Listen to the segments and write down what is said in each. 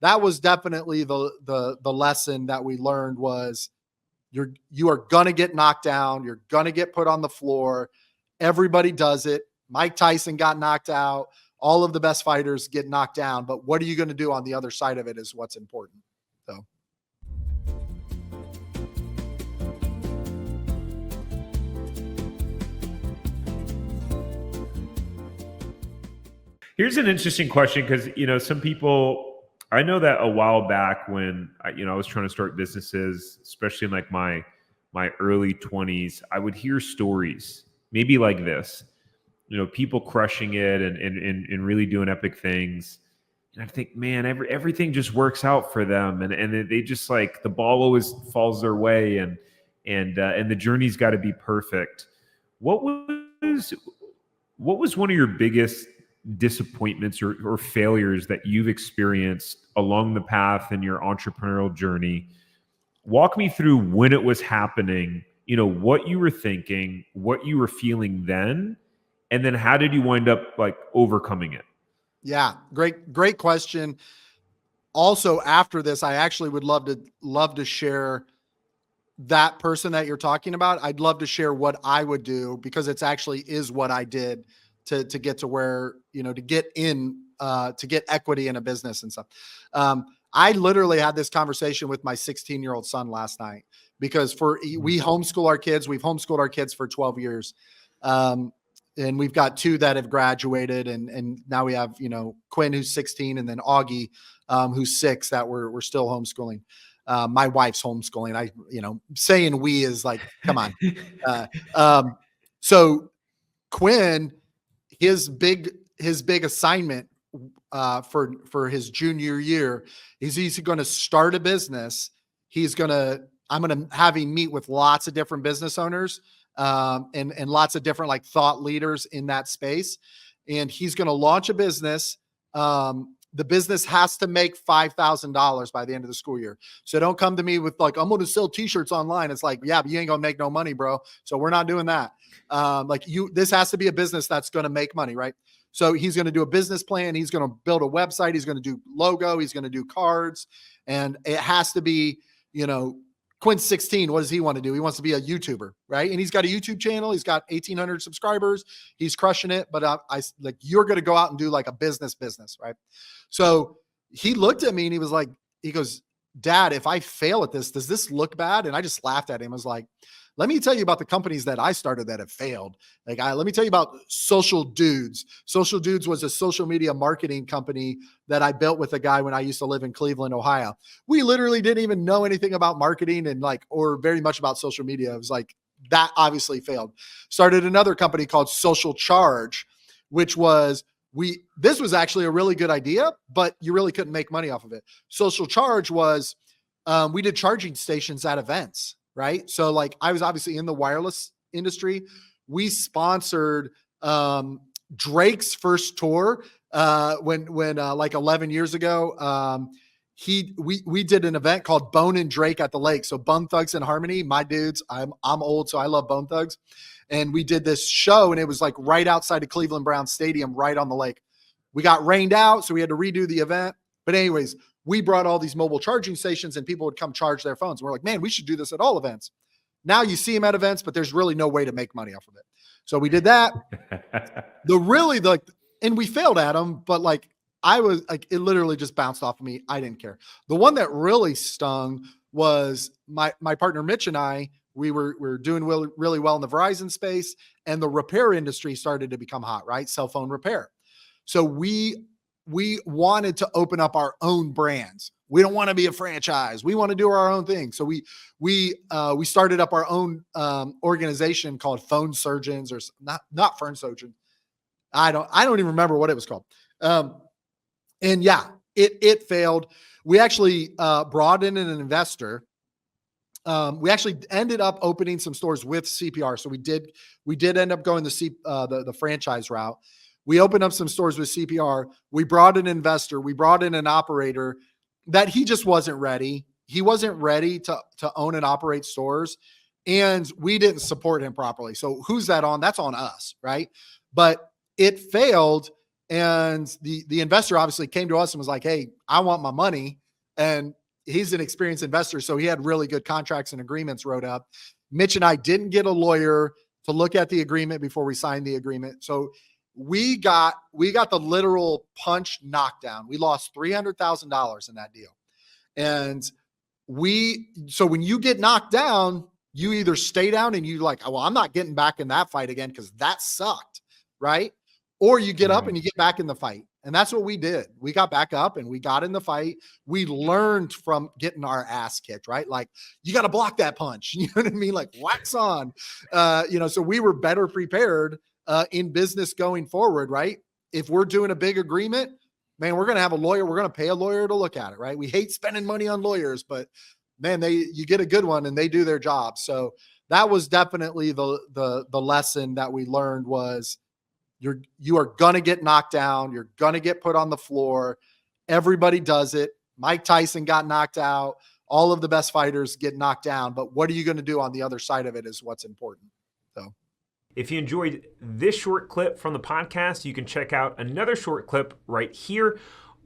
that was definitely the lesson that we learned was you are going to get knocked down. You're going to get put on the floor. Everybody does it. Mike Tyson got knocked out. All of the best fighters get knocked down. But what are you going to do on the other side of it is what's important. So. Here's an interesting question because, some people, I know that a while back when, I was trying to start businesses, especially in like my early 20s, I would hear stories maybe like this, people crushing it and really doing epic things. And I think, man, everything just works out for them. And they just like the ball always falls their way and the journey's got to be perfect. What was one of your biggest disappointments or failures that you've experienced along the path in your entrepreneurial journey? Walk me through when it was happening, what you were thinking, what you were feeling then, and then how did you wind up like overcoming it? Yeah, great question. Also, after this, I actually would love to share that person that you're talking about. I'd love to share what I would do because it's actually is what I did to get to where, to get equity in a business and stuff. I literally had this conversation with my 16-year-old son last night because we homeschool our kids. We've homeschooled our kids for 12 years. And we've got 2 that have graduated and now we have, Quinn, who's 16, and then Augie, who's 6 that we're still homeschooling. My wife's homeschooling. Saying we is like, come on. So Quinn, his big assignment for his junior year is he's going to start a business. I'm going to have him meet with lots of different business owners and lots of different like thought leaders in that space. And he's going to launch a business. The business has to make $5,000 by the end of the school year. So don't come to me with like, I'm going to sell t-shirts online. It's like, yeah, but you ain't going to make no money, bro. So we're not doing that. This has to be a business that's going to make money, right? So he's going to do a business plan. He's going to build a website. He's going to do logo. He's going to do cards. And it has to be, Quinn's 16. What does he want to do? He wants to be a YouTuber, right? And he's got a YouTube channel. He's got 1,800 subscribers. He's crushing it. But you're going to go out and do like a business, right? So he looked at me and he goes, Dad, if I fail at this, does this look bad? And I just laughed at him. I was like, let me tell you about the companies that I started that have failed. Let me tell you about Social Dudes. Social Dudes was a social media marketing company that I built with a guy when I used to live in Cleveland, Ohio. We literally didn't even know anything about marketing or very much about social media. It was like, that obviously failed. Started another company called Social Charge, which was, this was actually a really good idea, but you really couldn't make money off of it. Social Charge was, we did charging stations at events. Right. So I was obviously in the wireless industry. We sponsored Drake's first tour when 11 years ago. We did an event called Bone and Drake at the Lake. So Bone Thugs and Harmony, my dudes, I'm old, so I love Bone Thugs. And we did this show and it was like right outside of Cleveland Browns Stadium, right on the lake. We got rained out, so we had to redo the event. But anyways, we brought all these mobile charging stations and people would come charge their phones. We're like, man, we should do this at all events. Now you see them at events, but there's really no way to make money off of it. So we did that. And we failed at them, but it literally just bounced off of me. I didn't care. The one that really stung was my partner, Mitch, and I, we were doing really well in the Verizon space, and the repair industry started to become hot, right? Cell phone repair. So we wanted to open up our own brands. We don't want to be a franchise. We want to do our own thing. So we started up our own organization called Phone Surgeons, or not Phone Surgeons. I don't even remember what it was called. And yeah, it failed. We actually brought in an investor. We actually ended up opening some stores with CPR. So we did end up going the franchise route. We opened up some stores with CPR. We brought an investor. We brought in an operator that he just wasn't ready. He wasn't ready to own and operate stores, and we didn't support him properly. So who's that on? That's on us, right? But it failed. And the investor obviously came to us and was like, hey, I want my money. And he's an experienced investor, so he had really good contracts and agreements wrote up. Mitch and I didn't get a lawyer to look at the agreement before we signed the agreement. So we got the literal punch knockdown. We lost $300,000 in that deal. And so when you get knocked down, you either stay down and you like, oh, well, I'm not getting back in that fight again because that sucked, right? Or you get up and you get back in the fight. And that's what we did. We got back up and we got in the fight. We learned from getting our ass kicked, right? Like, you got to block that punch. You know what I mean? Like, wax on. So we were better prepared in business going forward, right? If we're doing a big agreement, man, we're going to have a lawyer. We're going to pay a lawyer to look at it, right? We hate spending money on lawyers, but man, you get a good one and they do their job. So that was definitely the lesson that we learned was you are going to get knocked down. You're going to get put on the floor. Everybody does it. Mike Tyson got knocked out. All of the best fighters get knocked down, but what are you going to do on the other side of it is what's important. So if you enjoyed this short clip from the podcast, you can check out another short clip right here.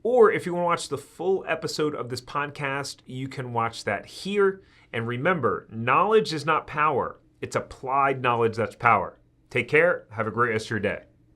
Or if you want to watch the full episode of this podcast, you can watch that here. And remember, knowledge is not power. It's applied knowledge that's power. Take care. Have a great rest of your day.